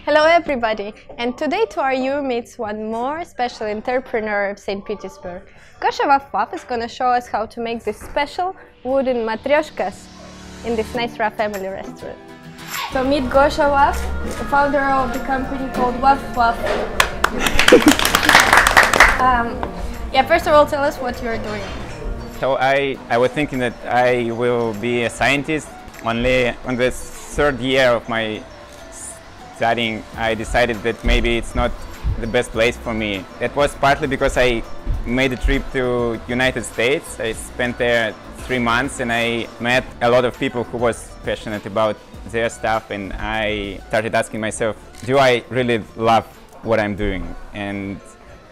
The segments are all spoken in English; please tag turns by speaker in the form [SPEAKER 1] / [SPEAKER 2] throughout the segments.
[SPEAKER 1] Hello everybody, and today to our you meets one more special entrepreneur of Saint Petersburg. Gosha Waf is going to show us how to make these special wooden matryoshkas in this nice Waf family restaurant. So meet Gosha Waf, the founder of the company called Waf. First of all, tell us what you're doing.
[SPEAKER 2] So I was thinking that I will be a scientist. Only on the third year of my studying, I decided that maybe it's not the best place for me. That was partly because I made a trip to United States. I spent there 3 months and I met a lot of people who was passionate about their stuff, and I started asking myself, do I really love what I'm doing? And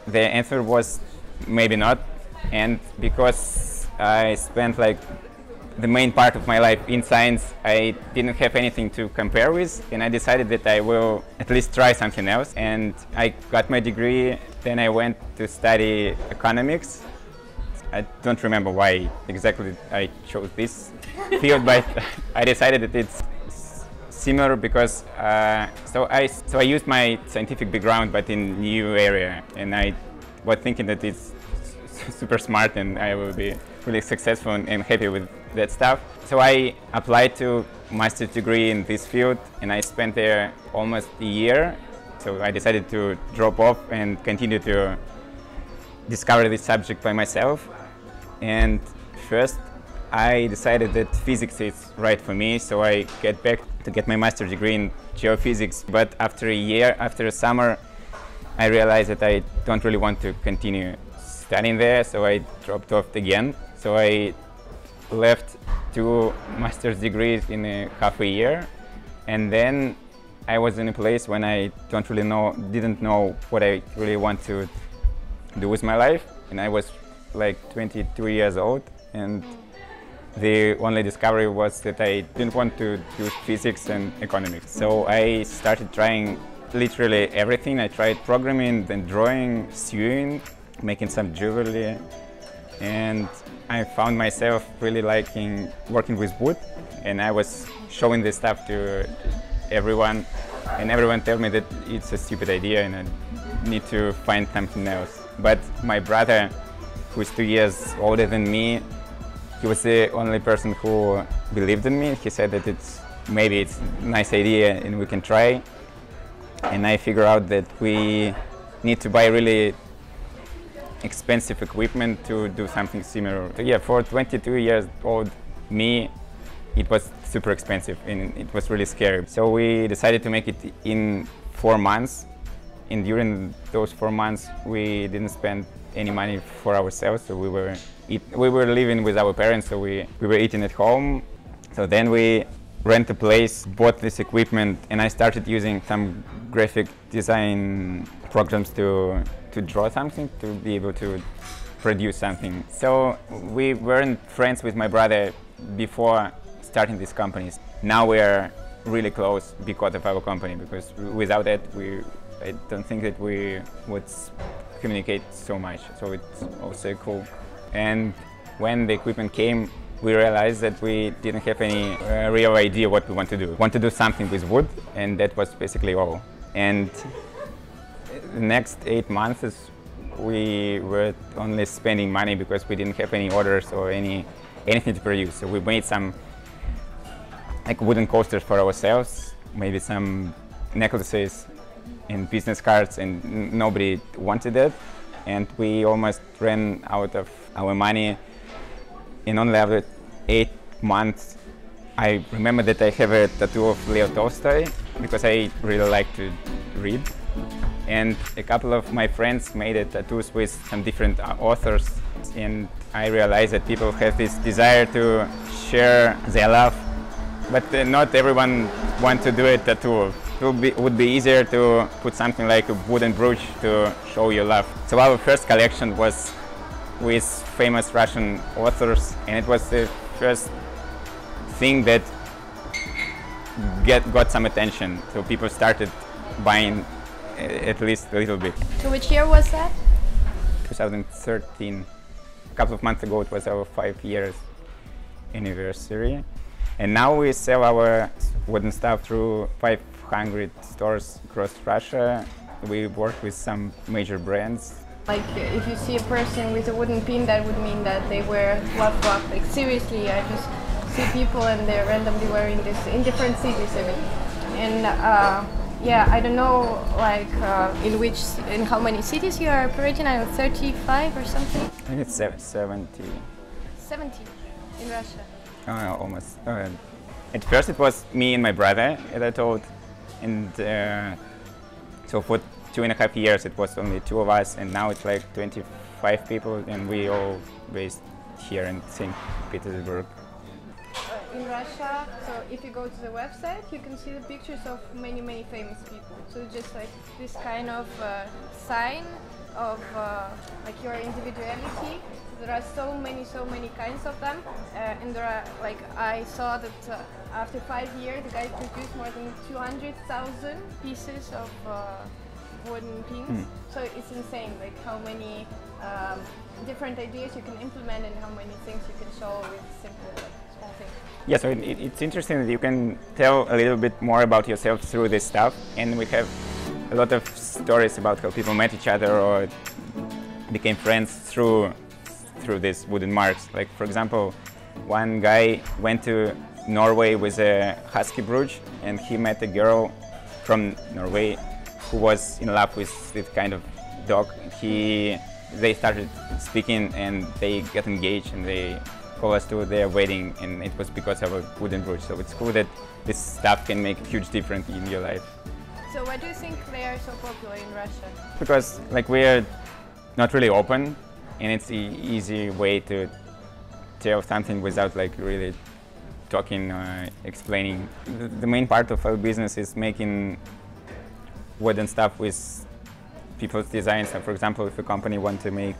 [SPEAKER 2] the answer was maybe not. And because I spent like the main part of my life in science, I didn't have anything to compare with, and I decided that I will at least try something else. And I got my degree, then I went to study economics. I don't remember why exactly I chose this field, but I decided that it's similar because so I used my scientific background but in new area, and I was thinking that it's super smart and I will be really successful and happy with that stuff. So I applied to master's degree in this field and I spent there almost a year. So I decided to drop off and continue to discover this subject by myself. And first I decided that physics is right for me, so I get back to get my master's degree in geophysics. But after a year, after a summer, I realized that I don't really want to continue studying there, so I dropped off again. So I left 2 master's degrees in a half a year, and then I was in a place when I didn't know what I really want to do with my life, and I was like 22 years old, and the only discovery was that I didn't want to do physics and economics. So I started trying literally everything. I tried programming, then drawing, sewing, making some jewelry, and I found myself really liking working with wood, and I was showing this stuff to everyone, and everyone told me that it's a stupid idea and I need to find something else. But my brother, who is 2 years older than me, he was the only person who believed in me. He said that maybe it's a nice idea and we can try. And I figured out that we need to buy really expensive equipment to do something similar. So yeah, for 22 years old me, it was super expensive and it was really scary. So we decided to make it in 4 months. And during those 4 months, we didn't spend any money for ourselves. So we were living with our parents, so we were eating at home. So then we rent a place, bought this equipment, and I started using some graphic design programs to draw something, to be able to produce something. So we weren't friends with my brother before starting these companies. Now we are really close because of our company, because without that, I don't think that we would communicate so much. So it's also cool. And when the equipment came, we realized that we didn't have any real idea what we want to do. We want to do something with wood, and that was basically all. And the next 8 months, we were only spending money because we didn't have any orders or anything to produce. So we made some like wooden coasters for ourselves, maybe some necklaces and business cards, and nobody wanted it. And we almost ran out of our money. In only after 8 months, I remember that I have a tattoo of Leo Tolstoy because I really like to read. And a couple of my friends made tattoos with some different authors. And I realized that people have this desire to share their love, but not everyone wants to do a tattoo. It would be easier to put something like a wooden brooch to show your love. So our first collection was with famous Russian authors, and it was the first thing that got some attention. So people started buying at least a little bit.
[SPEAKER 1] So which year was that?
[SPEAKER 2] 2013. A couple of months ago, it was our 5 years anniversary. And now we sell our wooden stuff through 500 stores across Russia. We work with some major brands.
[SPEAKER 1] Like if you see a person with a wooden pin, that would mean that they wear Waf Waf. Like seriously, I just see people and they're randomly wearing this in different cities even. And yeah, I don't know like in how many cities you are operating. I don't know, 35 or something?
[SPEAKER 2] I think it's 70.
[SPEAKER 1] 70 in Russia?
[SPEAKER 2] Almost. At first it was me and my brother, as I told. And so for 2.5 years it was only 2 of us, and now it's like 25 people, and we all based here in Saint Petersburg.
[SPEAKER 1] In Russia, so if you go to the website, you can see the pictures of many famous people. So just like this kind of sign of like your individuality. There are so many kinds of them, and there are like I saw that after 5 years, the guy produced more than 200,000 pieces of wooden pins. So it's insane, like how many different ideas you can implement and how many things you can show with simple, like, small things.
[SPEAKER 2] Yeah, so it's interesting that you can tell a little bit more about yourself through this stuff, and we have a lot of stories about how people met each other or became friends through these wooden marks. Like for example, one guy went to Norway with a husky brooch, and he met a girl from Norway who was in love with this kind of dog. They started speaking and they got engaged, and they called us to their wedding, and it was because of a wooden brooch. So it's cool that this stuff can make a huge difference in your life.
[SPEAKER 1] So why do you think they are so popular in Russia?
[SPEAKER 2] Because like we're not really open, and it's an easy way to tell something without like really talking or explaining. The main part of our business is making wooden stuff with people's designs. So for example, if a company wants to make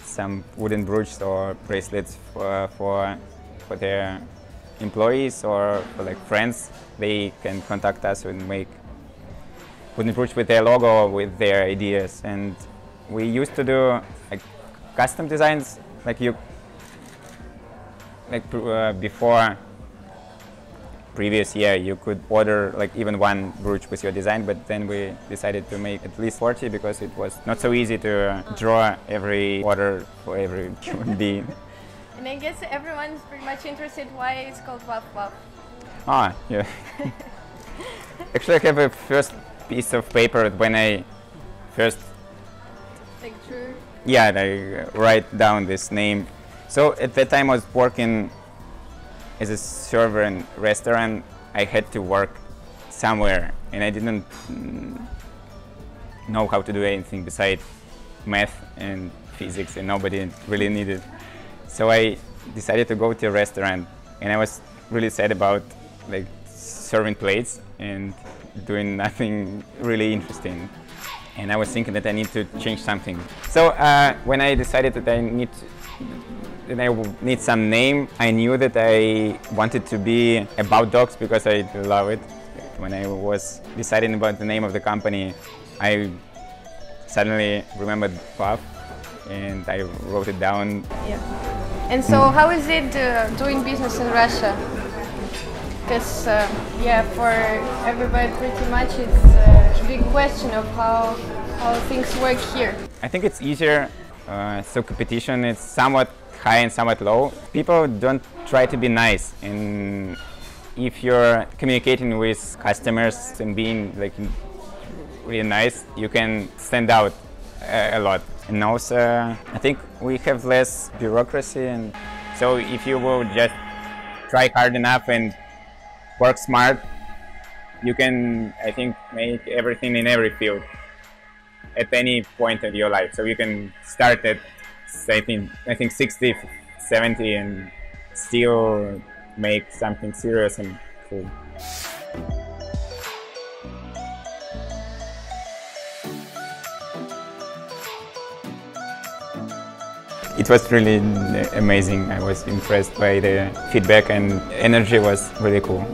[SPEAKER 2] some wooden brooches or bracelets for their employees or for like friends, they can contact us and make wooden brooch with their logo or with their ideas. And we used to do like custom designs, before previous year you could order like even one brooch with your design, but then we decided to make at least 40 because it was not so easy to draw every order for every human being.
[SPEAKER 1] And I guess everyone's pretty much interested why it's called Waf Waf.
[SPEAKER 2] Ah, yeah. Actually, I have a first piece of paper when I first
[SPEAKER 1] Picture.
[SPEAKER 2] Yeah, I write down this name. So at that time I was working as a server in a restaurant. I had to work somewhere, and I didn't know how to do anything besides math and physics, and nobody really needed. So I decided to go to a restaurant, and I was really sad about like serving plates and doing nothing really interesting. And I was thinking that I need to change something. So when I decided that I need some name, I knew that I wanted to be about dogs because I love it. When I was deciding about the name of the company, I suddenly remembered Waf, and I wrote it down.
[SPEAKER 1] Yeah. And so how is it doing business in Russia? Because yeah, for everybody pretty much it's a big question of how things work here.
[SPEAKER 2] I think it's easier, so competition is somewhat high and somewhat low. People don't try to be nice, and if you're communicating with customers and being like really nice, you can stand out a lot. And also I think we have less bureaucracy, and so if you will just try hard enough and work smart, you can, I think, make everything in every field at any point of your life. So you can start at, I think 60, 70 and still make something serious and cool. It was really amazing. I was impressed by the feedback, and energy was really cool.